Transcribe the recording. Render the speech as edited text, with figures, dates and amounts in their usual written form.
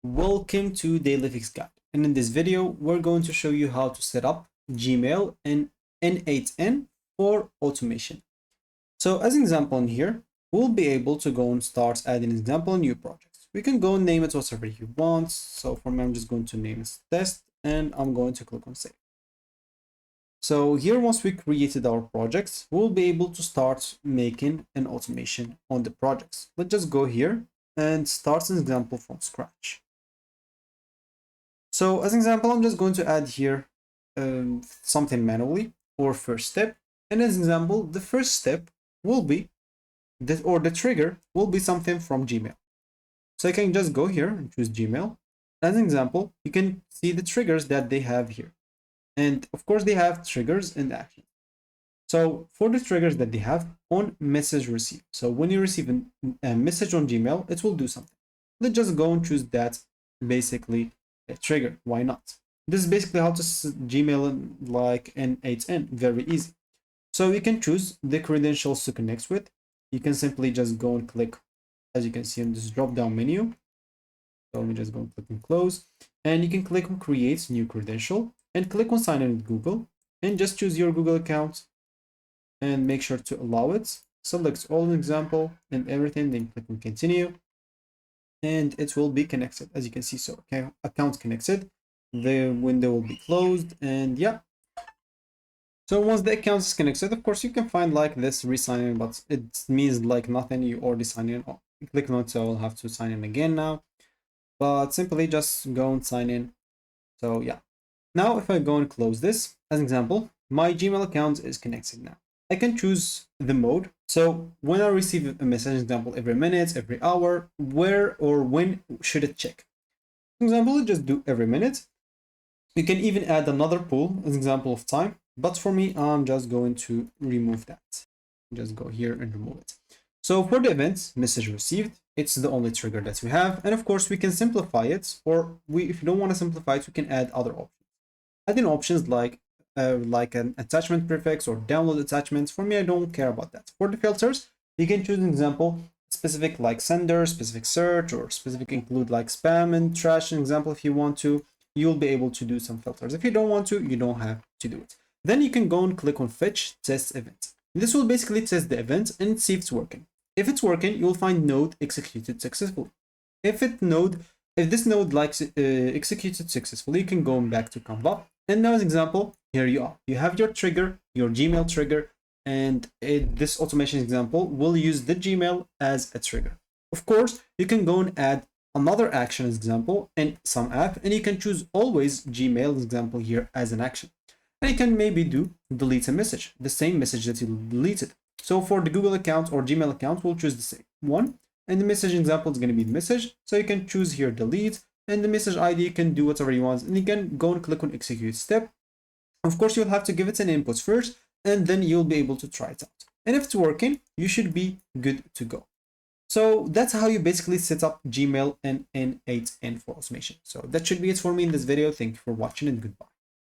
Welcome to Daily Fix Guide, and in this video we're going to show you how to set up Gmail and n8n for automation. So as an example in here, we'll be able to go and start adding an example new projects. We can go and name it whatever you want. So for me, I'm just going to name it test and I'm going to click on save. So here, once we created our projects, we'll be able to start making an automation on the projects. Let's just go here and start an example from scratch. So as an example, I'm just going to add here something manually or first step. And as an example, the first step will be this, or the trigger will be something from Gmail. So I can just go here and choose Gmail. As an example, you can see the triggers that they have here. And of course, they have triggers and actions. So for the triggers that they have on message received. So when you receive a message on Gmail, it will do something. Let's just go and choose that basically a trigger. Why not? This is basically how to Gmail like n8n. Very easy. So you can choose the credentials to connect with. You can simply just go and click, as you can see in this drop down menu. So let me just go and click on close, and you can click on create new credential and click on sign in with Google and just choose your Google account and make sure to allow it. Select all example and everything, then click on continue and it will be connected, as you can see. So okay, account connected, the window will be closed, and yeah. So once the account is connected, of course you can find like this re-sign in, but it means like nothing. You already signed in. Oh, click on it, so I'll have to sign in again now, but simply just go and sign in. So yeah, now if I go and close this, as an example, my Gmail account is connected now. I can choose the mode. So when I receive a message, example, every minute, every hour, where or when should it check? For example, just do every minute. You can even add another pool as example of time, but for me, I'm just going to remove that. Just go here and remove it. So for the event, message received, it's the only trigger that we have. And of course, we can simplify it, or if you don't want to simplify it, we can add other options. Adding options like an attachment prefix or download attachments. For me, I don't care about that. For the filters, you can choose an example specific like sender, specific search, or specific include like spam and trash. An example, if you want to, you'll be able to do some filters. If you don't want to, you don't have to do it. Then you can go and click on fetch test event. This will basically test the event and see if it's working. If it's working, you'll find node executed successfully. If this node likes executed successfully, you can go back to Canva. And now as an example, here you are. You have your trigger, your Gmail trigger, and this automation example will use the Gmail as a trigger. Of course, you can go and add another action as example in some app, and you can choose always Gmail example here as an action. And you can maybe do delete a message, the same message that you deleted. So for the Google account or Gmail account, we'll choose the same one. And the message example is going to be the message. So you can choose here delete, and the message ID, you can do whatever you want. And you can go and click on execute step. Of course, you'll have to give it an input first, and then you'll be able to try it out. And if it's working, you should be good to go. So that's how you basically set up Gmail and n8n for automation. So that should be it for me in this video. Thank you for watching and goodbye.